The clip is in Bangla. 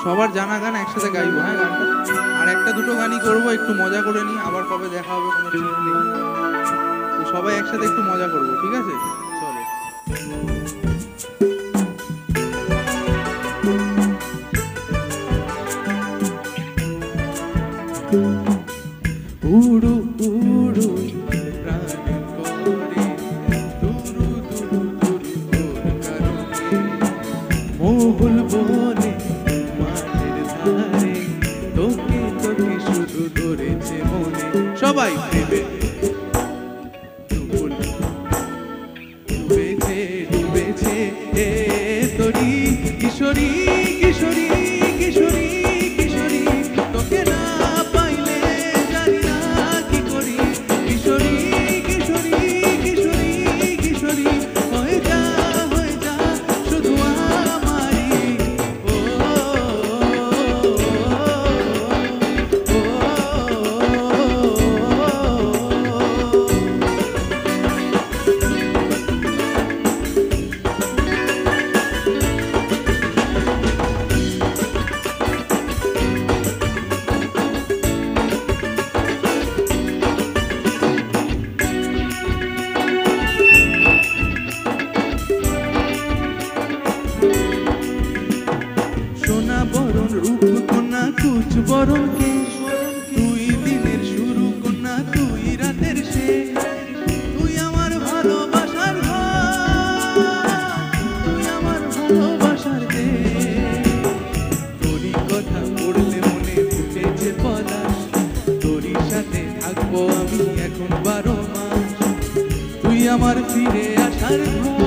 সবার জানা গান একসাথে গাইবো, হ্যাঁ গানটা। আর একটা দুটো গানই করবো, একটু মজা করে নিই, আবার কবে দেখা হবে কোনো ঠিক নেই। তো সবাই একসাথে একটু মজা করবো, ঠিক আছে? চলো। উড়ু উড়ু প্রাণ করে দুরু দুরু দুরু তোর কারণে, মহুল বনে মাঠের ধারে তোকে তোকে শুধু ধরেছে মনে। সবাই ভেবে ডুবেছে ডুবেছে এ তোরি কিশোরী কিশোরী কিশোরী কিশোরী, তোকে না পাইলে জানি না কি করি। কিশোরী কিশোরী কিশোরী কিশোরী, হয়ে যা শুধু আমারই। ও সোনা বরণ রূপ কন্যা কুচ বরণ কে, তুই দিনের শুরু কন্যা তুই রাতের শেষ। তুই আমার ভালোবাসার ঘর, তুই আমার ভালোবাসার দেশ। তোরই কথা পড়লে মনে ফুটেছে পলাশ, তোরই সাথে থাকবো আমি এখন 12 মাস। তুই আমার ফিরে আসার ঘর।